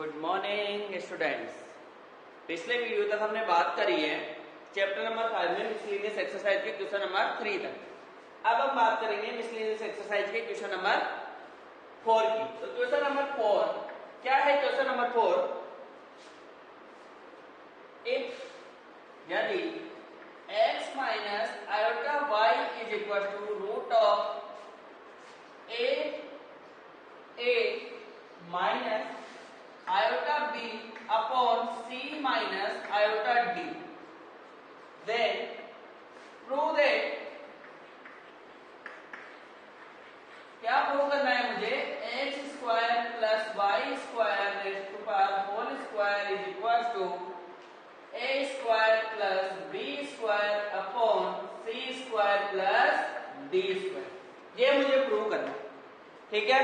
Good morning students. पिछले video तक हमने बात करी है चैप्टर नंबर 5 में मिसलेनियस एक्सरसाइज के क्वेश्चन नंबर 3 तक। अब हम बात करेंगे मिसलेनियस एक्सरसाइज के क्वेश्चन नंबर 4 की। तो क्वेश्चन नंबर 4 क्या है? क्वेश्चन नंबर 4, इफ यदि x minus iota y is equal to root of a minus iota b upon c minus iota d, then prove that, क्या प्रूव करना है मुझे? x square plus Y square raise to power whole square is equal to a square plus b square upon c square plus d square. ये मुझे prove करना है, ठीक है।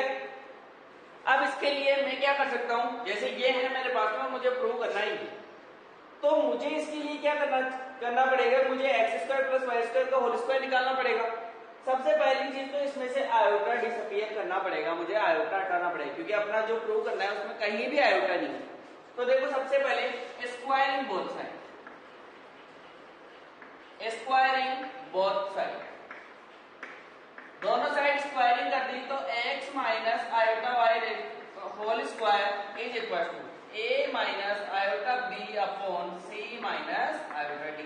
अब इसके लिए मैं क्या कर सकता हूं? जैसे ये है मेरे पास में, मुझे प्रूव करना ही है, तो मुझे इसके लिए क्या करना पड़ेगा? मुझे X square plus Y square का होल स्क्वायर निकालना पड़ेगा। सबसे पहली चीज तो इसमें से आयोटा डिसअपीयर करना पड़ेगा, मुझे आयोटा हटाना पड़ेगा, क्योंकि अपना जो प्रूव करना है उसमें कहीं भी आयोटा नहीं है। तो देखो, सबसे पहले squaring both side, squaring both side, दोनों साइड स्क्वायरिंग कर दी तो x minus iota Y whole square is equal to a minus iota b upon c minus iota d,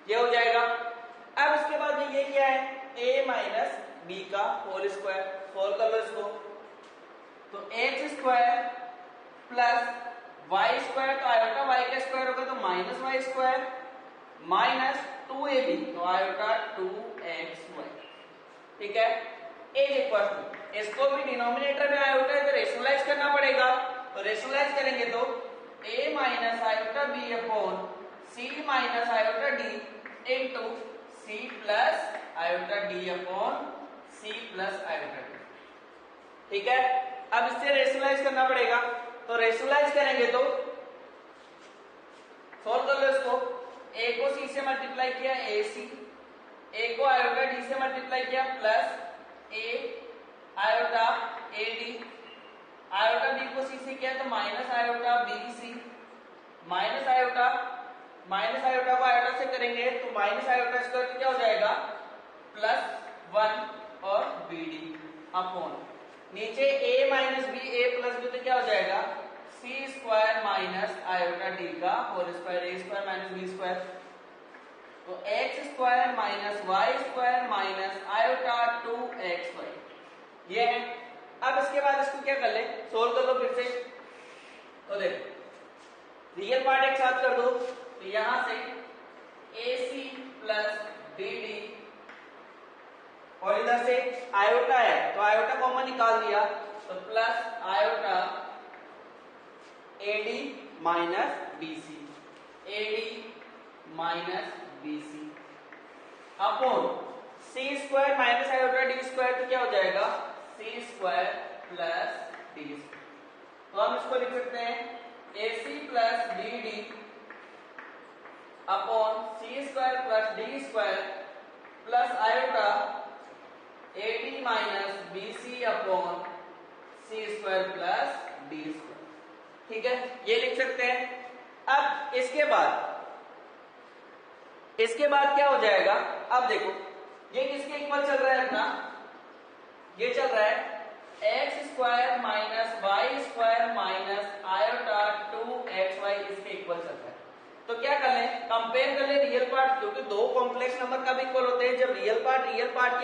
ये हो जाएगा। अब इसके बाद में ये क्या है? a माइनस b का होल स्क्वायर, सोल्व कर लो इसको। तो x square plus Y square, तो आयोटा y का स्क्वायर होगा तो minus Y square minus 2ab, तो आयोटा 2xy, ठीक है। इज इक्वल टू, इसको भी डिनोमिनेटर में आयोटा है तो रेशनलाइज करना पड़ेगा, तो रेशनलाइज करेंगे तो a minus iota b upon c minus iota d into c plus iota d upon c plus iota d, ठीक है। अब इससे रेशनलाइज करना पड़ेगा, तो रेशनलाइज करेंगे तो सोल्व कर लो इसको। a को c से मल्टीप्लाई किया ac, a को आयोटा d से मल्टीप्लाई किया plus a iota ad, iota b को c से किया तो minus iota bc, minus iota को आयोटा से करेंगे तो माइनस आयोटा स्क्वायर क्या हो जाएगा? प्लस 1 और bd अपॉन नीचे a minus b, a plus b तो क्या हो जाएगा? c square minus iota d का whole square, a square minus b square, तो x square minus Y square minus iota 2xy, ये है। अब इसके बाद इसको क्या कर ले? सोल्व कर लो फिर से। तो देखो, रियल पार्ट एक साथ कर दो, तो यहां से ac प्लस bd और इधर से आयोटा है तो आयोटा कॉमन निकाल दिया, तो plus iota ad minus bc, ad minus bc upon c square minus iota d square, तो क्या हो जाएगा? c square plus d square. तो हम इसको लिख सकते हैं ac plus bd upon c square plus d square plus iota ad minus bc upon c square plus d square, ठीक है, ये लिख सकते हैं। अब इसके बाद क्या हो जाएगा? अब देखो, ये किसके इक्वल चल रहा है अपना? ये चल रहा है X square minus Y square minus iota 2xy, इसके इक्वल चल रहा है। तो क्या कर लें? कंपेयर कर ले रियल पार्ट, क्योंकि दो कॉम्प्लेक्स नंबर कब इक्वल होते हैं? जब रियल पार्ट के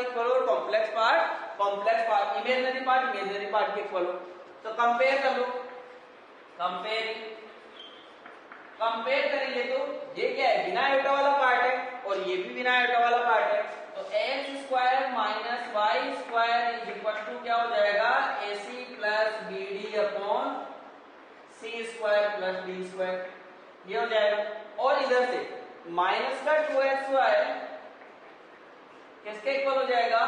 इक्वल हो और कॉम्प्लेक्स पार्ट इमेजिनरी पार्ट के इक्वल हो। तो कंपेयर कर लो, कंपेयर करेंगे तो ये क्या है? बिना आयोटा वाला पार्ट है और ये भी बिना आयोटा वाला पार्ट है, तो x square minus Y square is equal to क्या हो जाएगा? ac plus bd upon c square plus d square, ये हो जाएगा। और इधर से माइनस का 2xy किसके इक्वल हो जाएगा?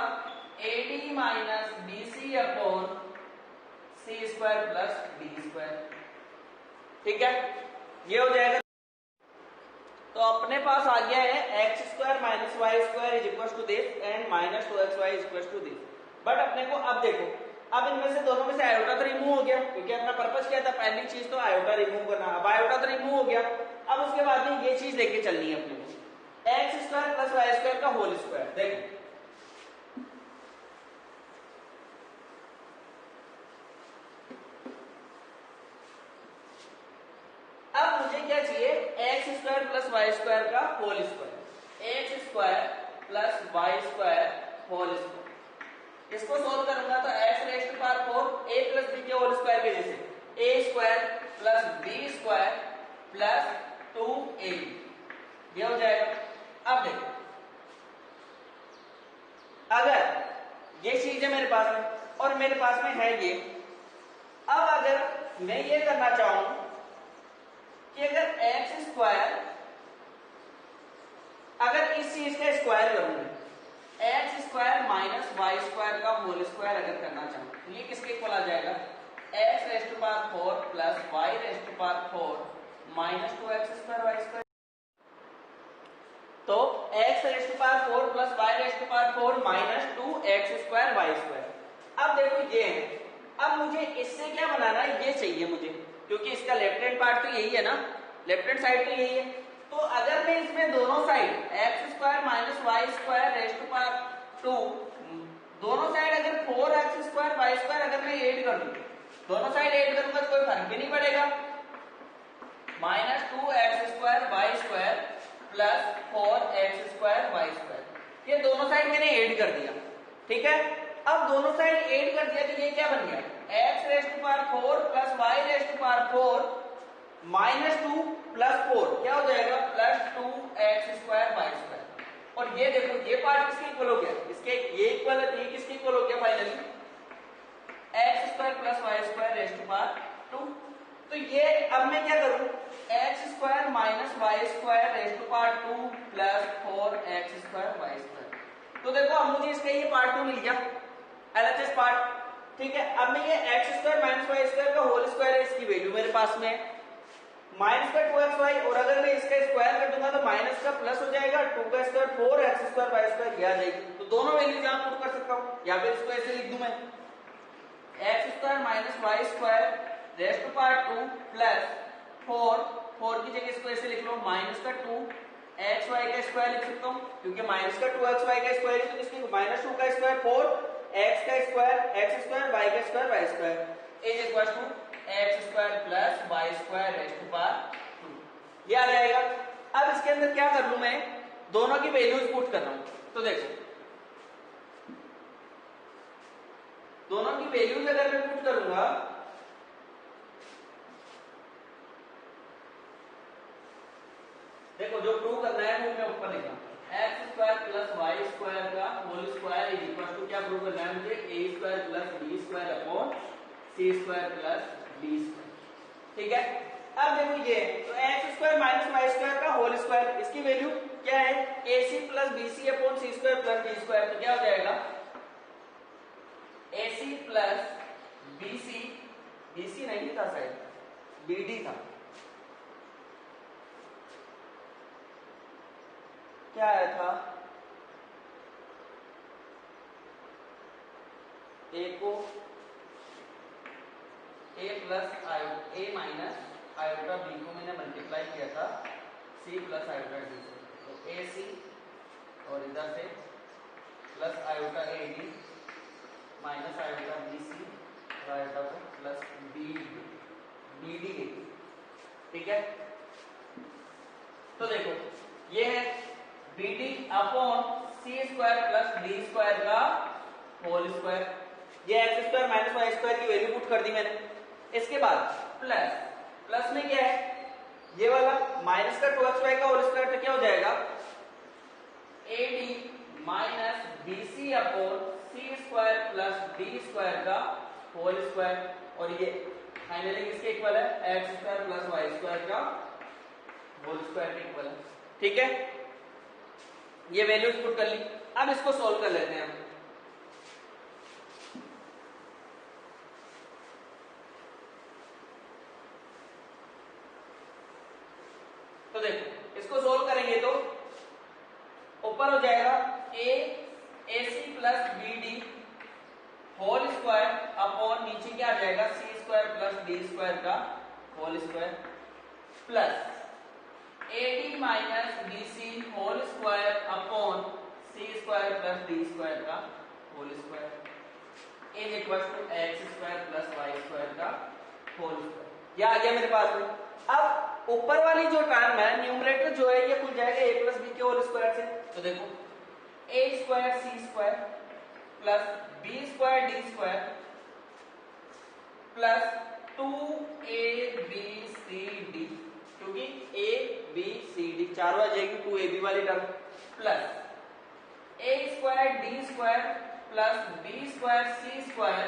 ad minus bc upon c square plus d square, ठीक है, ये हो जाएगा। तो अपने पास आ गया है X square minus Y square is equal to this and minus 2xy is equal to this. But अपने को अब देखो, अब इनमें से दोनों में से आयोटा तो रिमूव हो गया, क्योंकि अपना पर्पस क्या था, पहली चीज तो आयोटा रिमूव करना। अब आयोटा तो रिमूव हो गया, अब उसके बाद में ये चीज लेके चलनी है अपने को, x square plus Y square का होल स्क्वायर। देखो अब मुझे क्या चाहिए, x square plus Y square का whole square, x square plus Y square whole square. इसको सोल्व करूंगा तो x raise to power 4 a plus b के होल स्क्वायर के जैसे, a square plus b square plus 2a, ये हो जाएगा। अब देखो अगर ये चीज है मेरे पास में और मेरे पास में है ये, अब अगर मैं ये करना चाहूं कि अगर एक्स स्क्वायर, अगर इस चीज का स्क्वायर करूंगा, x square minus Y square का होल स्क्वायर अगर करना चाहूं तो ये किसके इक्वल आ जाएगा, x raise to power 4 plus y raise to power 4 minus 2x square Y square. तो x raise to power 4 plus y raise to power 4 minus 2x square Y square. अब देखो ये है, अब मुझे इससे क्या बनाना है, ये चाहिए मुझे, क्योंकि इसका लेफ्ट हैंड पार्ट तो यही है ना, लेफ्ट हैंड साइड तो यही है। तो अगर मैं इसमें दोनों side X square minus Y square raise to power 2, दोनों साइड अगर 4x स्क्वायर वाई स्क्वायर अगर मैं ऐड कर दूं, दोनों साइड ऐड करूंगा तो कोई फर्क भी नहीं पड़ेगा, minus 2x square Y square plus 4x square Y square, ये दोनों साइड मैंने ऐड कर दिया। ठीक है, अब दोनों साइड ऐड कर दिया तो ये क्या बन गया, x raise to power 4 plus y raise to power 4 minus 2 plus 4 क्या हो जाएगा, plus 2x square Y square. और ये देखो ये पार्ट किसके इक्वल हो गया, इसके ये इक्वल है तो ये किसके इक्वल हो गया finally, x square plus Y square raise to power 2। तो ये अब मैं क्या करूं, X square minus Y square raise to power 2 plus 4x square Y square. तो देखो अब मुझे इसका ये पार्ट 2 मिल गया, एलएचएस पार्ट। ठीक है, अब मैं ये X square minus Y square का होल स्क्वायर है, इसकी वैल्यू मेरे पास में है माइनस का 2xy, और अगर मैं इसका स्क्वायर कर दूंगा तो माइनस का प्लस हो जाएगा, 2 का square 4x square Y square, ये आ जाएगी। तो दोनों वैल्यूज यहां पुट कर सकता हूं, या फिर इसको ऐसे लिख दूं मैं, X square minus Y square raise to power 2 plus 4 की जगह इसको ऐसे लिख लो, माइनस का 2xy का स्क्वायर लिख सकता हूं, क्योंकि माइनस का 2xy का स्क्वायर है तो इसकी माइनस 2 का स्क्वायर 4x का स्क्वायर x स्क्वायर y का square y square is equal to X square plus Y square raise to power 2, ये आ जाएगा। अब इसके अंदर क्या कर लूं, मैं दोनों की वैल्यूज पुट कर रहा हूं। तो देखो दोनों की वैल्यूज अगर मैं पुट करूंगा, देखो जो प्रूव करना है वो मैं ऊपर लिखा, x square plus Y square का whole square is equal to, क्या प्रूव करना है मुझे, a square plus b square upon C square plus D square. ठीक है, अब देखो ये तो x square minus Y square का होल स्क्वायर, इसकी वैल्यू क्या है, a c plus b C upon C square plus D square. तो क्या हो जाएगा, a c plus b c, B C नहीं था शायद, बी डी था, क्या आया था, ए को ए प्लस ए माइनस आयोटा बी को मैंने मल्टीप्लाई किया था सी प्लस आयोटा डी से, तो ए सी और इधर से plus iota A D minus iota B C और आयोटा को प्लस बी डी ए। ठीक है, तो देखो ये है बी डी अपॉन सी स्क्वायर प्लस डी स्क्वायर का होल स्क्वायर, ये X square minus Y square की वैल्यू पुट कर दी मैंने। इसके बाद प्लस, प्लस में क्या है, ये वाला माइनस का 2xy का होल स्क्वायर, तो क्या हो जाएगा, A D minus B C upon C square plus D square का होल स्क्वायर, और ये फाइनली किसके इक्वल है, X square plus Y square का होल स्क्वायर के इक्वल है। ठीक है, ये वैल्यूज पुट कर ली, अब इसको सॉल्व कर लेते हैं हम। तो देखो इसको सोल्व करेंगे तो ऊपर हो जाएगा a c plus b d whole square upon नीचे क्या आ जाएगा, सी स्क्वायर डी स्क्वायर का whole square plus AD minus BC whole square upon C square plus D square का whole square is equal to x square plus y square का whole square. यह आ गया मेरे पास में। अब ऊपर वाली जो टर्म है न्यूमरेटर जो है ये खुल जाएगा a प्लस बी के होल स्क्वायर से। तो देखो a square c square plus b square d square plus 2abcd, क्योंकि a b c d चारों आ जाएगी 2ab वाली term, plus a square d square plus b square c square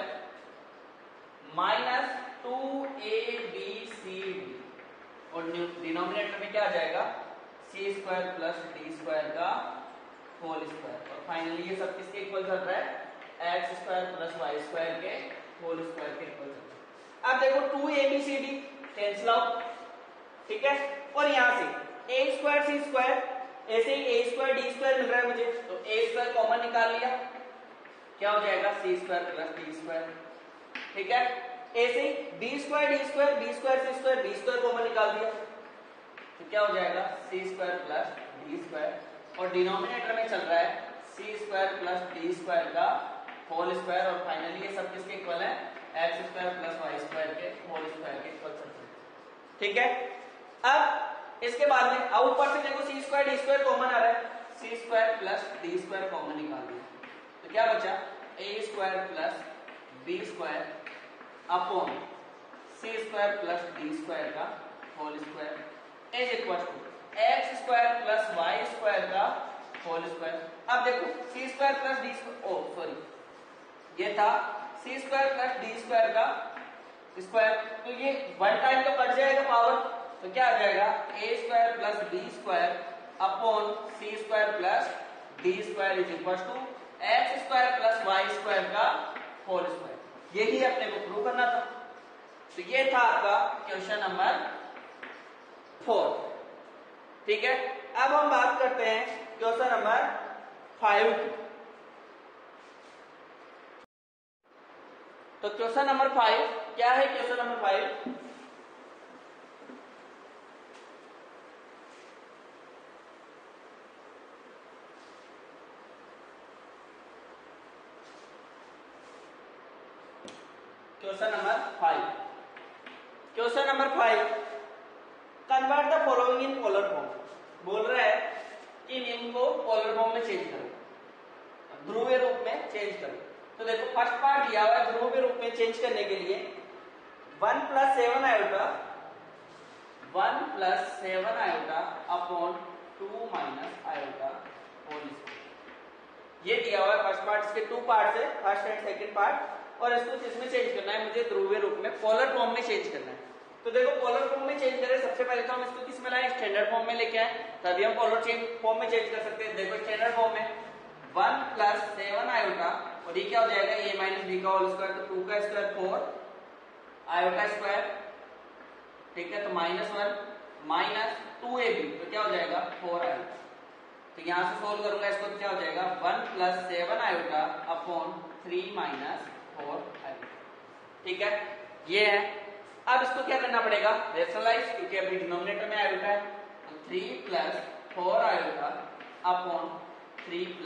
minus 2abcd, और denominator में क्या आ जाएगा c square plus d square का होल स्क्वायर। और फाइनली ये सब किसके इक्वल चल रहा है x square plus y square के होल स्क्वायर के इक्वल चल रहा है। अब देखो 2abcd कैंसिल आउट, ठीक है, और यहां से a स्क्वायर c स्क्वायर, ऐसे ही a स्क्वायर d स्क्वायर मिल रहा है मुझे, तो a स्क्वायर कॉमन निकाल लिया, क्या हो जाएगा c square plus d square, ठीक है। ऐसे ही b square d square, b square c square, b square common निकाल दिया, तो क्या हो जाएगा c square plus d square, और डिनोमिनेटर में चल रहा है c square plus d square का होल स्क्वायर, और फाइनली ये सब किसके इक्वल है x square plus y square के होल स्क्वायर के इक्वल चल रहा है, ठीक है। अब इसके बाद में अब ऊपर से देखो c square d square common आ रहा है, c square plus d square common निकाल दिया, तो क्या बचा a square plus b square upon c square plus d square का whole square is equal to x square plus y square का होल स्क्वायर। अब देखो c square plus d square, oh sorry ये था c square plus d square का square, तो ये one time तो कट जाएगा पावर, तो क्या आ जाएगा a square plus b square upon c square plus d square is equal to x square plus y square का होल स्क्वायर। यही अपने को प्रूव करना था। तो ये था आपका क्वेश्चन नंबर 4, ठीक है। अब हम बात करते हैं क्वेश्चन नंबर 5 की। तो क्वेश्चन नंबर 5 क्या है? Question number 5 question number 5 convert the following in polar form. बोल रहा है कि इनको पोलर फॉर्म में चेंज करो, ध्रुवीय रूप में चेंज करो। तो देखो फर्स्ट पार्ट दिया हुआ है, ध्रुवीय रूप में चेंज करने के लिए 1 + 7 iota upon 2 - iota whole square. ये दिया हुआ है फर्स्ट पार्ट, इसके 2 पार्ट्स है, फर्स्ट एंड सेकंड पार्ट, और इसको किसमें चेंज करना है? मुझे ध्रुवीय रूप में पोलर फॉर्म में चेंज करना है। तो देखो पोलर फॉर्म में चेंज करें, सबसे पहले तो हम इसको किस में लाएं? स्टैंडर्ड फॉर्म में लेके आए, तभी हम पोलर फॉर्म में चेंज कर सकते हैं। देखो स्टैंडर्ड फॉर्म में 1 + 7 आयोटा, और ये क्या हो जाएगा? a - b का होल स्क्वायर, तो 2 का स्क्वायर 4 आयोटा स्क्वायर, ठीक है। तो -1 - 2ab, तो क्या हो जाएगा? 4 आयोटा। तो यहां से सोल्व करूंगा इसको, तो क्या हो जाएगा? 1 + 7 आयोटा अपॉन 3 - 4 आयोटा, ठीक है। ये है। अब इसको क्या करना पड़ेगा? रेशनलाइज, क्योंकि अभी डिनोमिनेटर में आयोटा है, तो 3 + 4 आयोटा अपॉन 3 +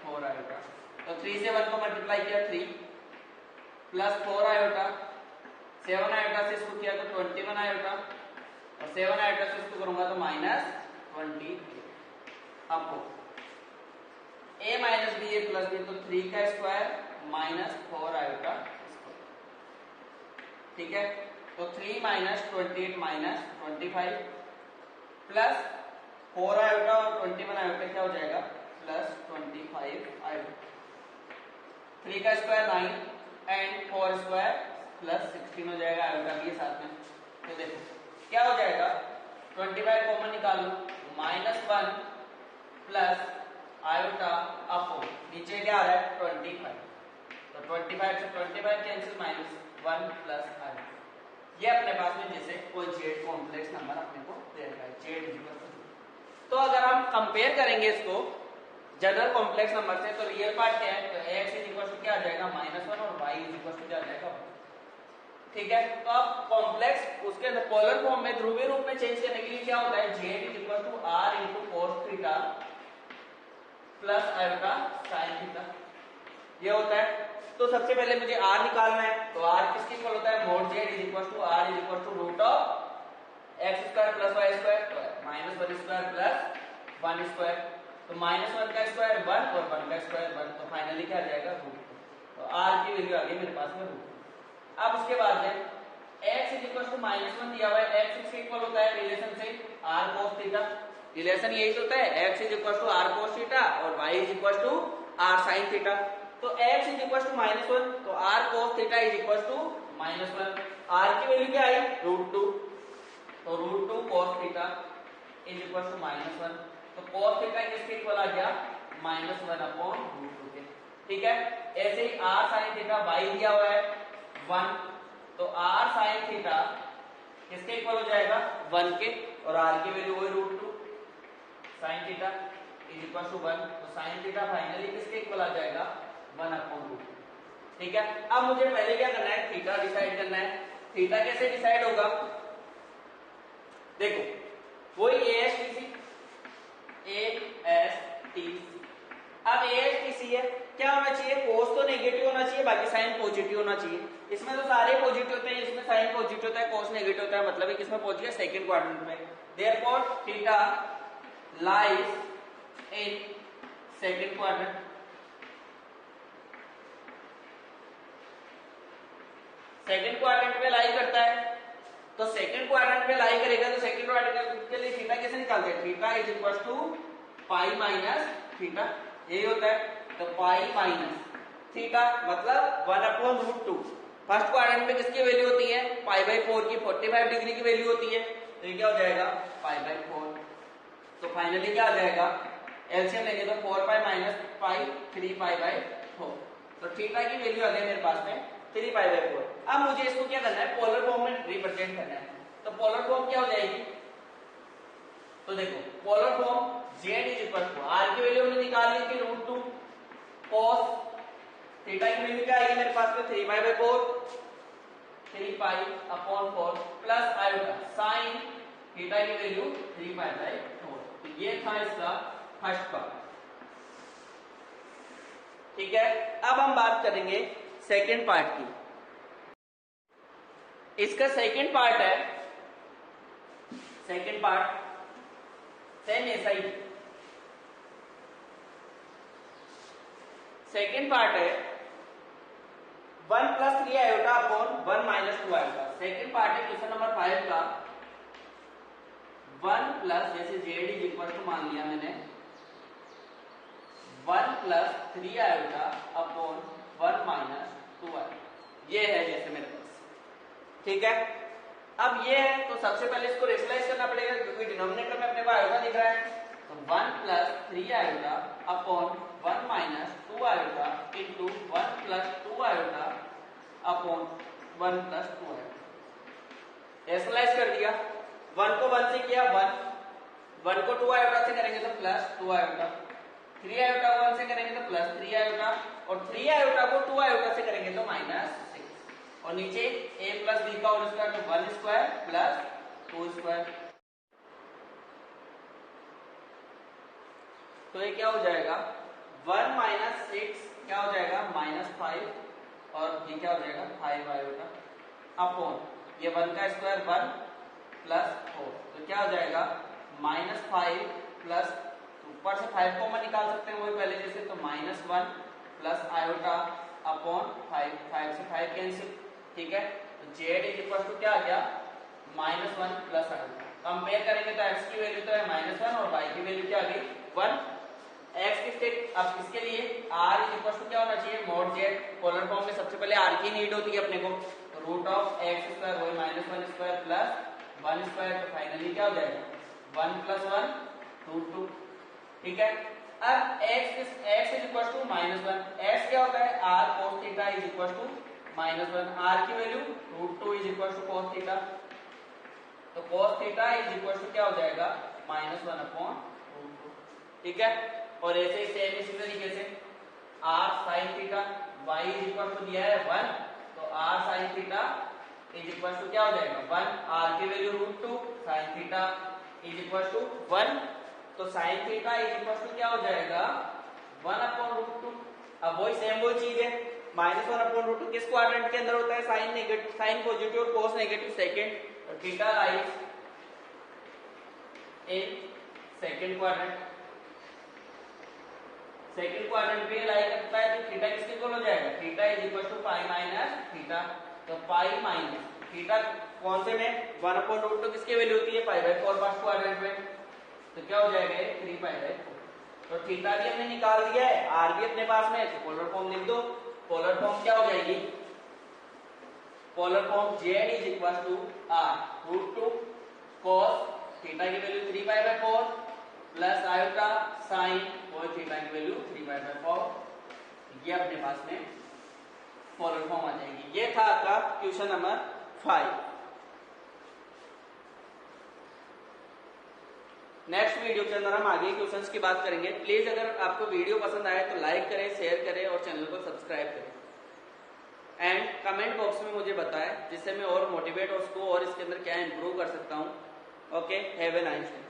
4 आयोटा। तो 3 से 1 को मल्टीप्लाई किया 3 + 4 आयोटा, 7 आयोटा से इसको किया तो 21 आयोटा, और 7 आयोटा से इसको करूंगा तो -20 upon a - b a + b, तो 3 का स्क्वायर -4 आयोटा स्क्वायर, ठीक है। तो 3 - 28 - 25 प्लस 4 आयोटा और 21 आयोटा क्या हो जाएगा? +25 आयोटा। 3 का स्क्वायर 9 एंड 4 स्क्वायर +16 हो जाएगा, आयोटा भी साथ में। तो देखो क्या हो जाएगा? 25 कॉमन निकाल लो, -1 प्लस आयोटा अपॉन नीचे क्या आ रहा है? 25, तो 25 से 25 कैंसिल, -1 प्लस आयोटा। ये अपने पास में जैसे कोई जेड कॉम्प्लेक्स नंबर अपने को दे रखा है, जेड इक्वल टू। तो अगर हम कंपेयर करेंगे इसको जनरल कॉम्प्लेक्स नंबर से, तो रियल पार्ट क्या है? तो x इक्वल टू क्या आ जाएगा? -1, और y इक्वल टू क्या आ जाएगा? ठीक है। तो अब कॉम्प्लेक्स उसके अंदर पोलर फॉर्म में ध्रुवीय रूप में चेंज करने के लिए क्या होता है, z is equal to r into cos theta plus iota sine theta, ये होता है। तो सबसे पहले मुझे r निकालना है, तो r किसके इक्वल होता है, mod z is equal to r is equal to root of X square plus Y square minus one square plus one square, तो माइनस वन का स्क्वायर वन और वन का स्क्वायर वन, तो finally क्या आ जाएगा रूट। तो r की वैल्यू आ गई मेरे पास में रूट। अब उसके बाद है x is equal to minus one दिया हुआ है, x किसके इक्वल होता है रिलेशन से r cos थीटा, रिलेशन यही तो होता है x is equal to r cos theta और y is equal to r sin theta. तो x is equal to minus one, तो r cos theta is equal to minus one, r की value क्या आई रूट टू, तो root two cos theta is equal to minus one, तो cos theta किसके equal आ गया minus one upon root two के, ठीक है। ऐसे ही r sin थीटा y दिया हुआ है वन, तो r sin थीटा किसके इक्वल हो जाएगा वन के, और r की वैल्यू वही root two sin theta is equal to one, तो sin थीटा फाइनली किसके इक्वल आ जाएगा वन अपॉन रूट, ठीक है। अब मुझे पहले क्या करना है, थीटा डिसाइड करना है। थीटा कैसे डिसाइड होगा, देखो वही ASTC अब ASTC है, क्या होना चाहिए, कोस तो नेगेटिव होना चाहिए, बाकी साइन पॉजिटिव होना चाहिए। इसमें तो सारे पॉजिटिव होते हैं, इसमें साइन पॉजिटिव होता है, कोस नेगेटिव होता है, मतलब किसमें पहुंच गया सेकंड क्वाड्रेंट में। Therefore theta lies in second quadrant, second quadrant में लाई करता है, तो सेकंड क्वाड्रेंट में लाई करेगा, तो सेकंड क्वाड्रेंट के लिए थीटा कैसे निकालते हैं, theta is equal to pi minus theta, यही होता है। तो पाई माइनस थीटा मतलब one upon root two, first quadrant में किसकी वैल्यू होती है पाई बाई फोर की, 45 डिग्री की वैल्यू होती है, तो ये क्या हो जाएगा पाई बाई फोर। तो फाइनली क्या आ जाएगा, एलसीएम लेंगे तो 4 pi minus pi 3 pi by 4, तो थीटा की वैल्यू आ गई मेरे पास में 3 पाई बाई 4। अब मुझे इसको क्या करना है, पोलर फॉर्म में रिप्रेजेंट करना है, तो पोलर फॉर्म क्या हो जाएगी, तो देखो polar form z is equal to r की वैल्यू हमने निकाल ली थी रूट टू, cos थीटा की वैल्यू क्या आएगी मेरे पास में 3 pi by 4 3 pi upon 4 plus iota sin theta की वैल्यू 3 पाई बाई 4, तो ये था इसका फर्स्ट पार्ट, ठीक है। अब हम बात करेंगे सेकंड पार्ट की। इसका सेकंड पार्ट है, सेकंड पार्ट सेम ऐसा ही, सेकंड पार्ट है 1 plus 3 iota upon 1 minus 2 iota. Second part है क्वेश्चन नंबर 5 का 1 प्लस, जैसे z इज इक्वल टू मान लिया मैंने 1 plus 3 iota upon 1 minus 2 iota, ये है जैसे मेरे पास, ठीक है। अब ये है, तो सबसे पहले इसको रेशनलाइज करना पड़ेगा क्योंकि डिनोमिनेटर में अपने को आयोटा दिख रहा है, तो 1 plus 3 iota upon 1 minus 2 iota into 1 plus 2 iota upon 1 plus 2 iota, rationalise कर दिया। 1 को 1 से किया 1 को 2 आयोटा से करेंगे तो प्लस 2 आयोटा, 3 आयोटा को 1 से करेंगे तो प्लस 3 आयोटा, और 3 आयोटा को 2 आयोटा से करेंगे तो माइनस 6, और नीचे a प्लस b का होल स्क्वायर, तो 1 स्क्वायर प्लस 2 स्क्वायर, तो ये क्या हो जाएगा 1 माइनस 6 क्या हो जाएगा माइनस 5, और ये क्या हो जाएगा 5 आयोटा अपॉन ये 1 का स्क्वायर 1 प्लस 4, तो क्या हो जाएगा माइनस 5 प्लस, ऊपर से 5 कॉमन निकाल सकते हैं वही पहले जैसे, तो माइनस 1 प्लस आयोटा अपॉन 5, 5 से 5 कैंसिल, ठीक है। तो z इज इक्वल टू क्या आ गया माइनस 1 प्लस आयोटा, कंपेयर करेंगे तो x की वैल्यू तो है माइनस 1 और y की वैल्यू क्या आ गई 1, x किसके, अब इसके लिए r इज इक्वल टू क्या होना चाहिए मॉड z, पोलर फॉर्म में सबसे पहले r की नीड होती है अपने को, तो रूट ऑफ x स्क्वायर वही माइनस 1 स्क्वायर प्लस 1 स्क्वायर, तो फाइनली क्या हो जाएगा 1 प्लस 1 रूट 2, ठीक है। अब x is equal to minus 1, x क्या होता है r cos theta is equal to minus 1, r की value root 2 is equal to cos theta, तो cos theta is equal to क्या हो जाएगा माइनस 1 अपॉन रूट 2, ठीक है। और ऐसे ही सेम इसी तरीके से r sin theta y is equal to दिया है 1, तो r sin theta is equal to क्या हो जाएगा 1, आर की value √2 sin theta is equal to 1, तो sin theta is equal to क्या हो जाएगा 1/√2। अब वही सेम वो चीज है, -1/√2 किस क्वाड्रेंट के अंदर होता है, साइन नेगेटिव, साइन पॉजिटिव और कोस नेगेटिव सेकंड, तो theta lies in second quadrant. Second quadrant पे लाई करता है तो थीटा किसके इक्वल हो जाएगा, theta is equal to pi minus theta, तो पाई माइनस थीटा कौन से में 1/√2 किसकी वैल्यू होती है π/4 फर्स्ट क्वाड्रेंट में, तो क्या हो जाएगा 3π/4। तो थीटा भी हमने निकाल दिया है, आर भी अपने पास में है, तो पोलर फॉर्म लिख दो। पोलर फॉर्म क्या हो जाएगी, polar form z is equal to r√2 cos theta की वैल्यू 3π/4 प्लस आयोटा साइन और थीटा की वैल्यू 3π/4, ये अपने पास में पोलर फॉर्म आ जाएगी। ये था आपका क्वेश्चन नंबर 5। नेक्स्ट वीडियो के अंदर हम आगे क्वेश्चंस की बात करेंगे। प्लीज अगर आपको वीडियो पसंद आए तो लाइक करें, शेयर करें और चैनल को सब्सक्राइब करें एंड कमेंट बॉक्स में मुझे बताएं, जिससे मैं और मोटिवेट हो सकूं और इसके अंदर क्या इंप्रूव कर सकता हूं। Okay, have a nice day.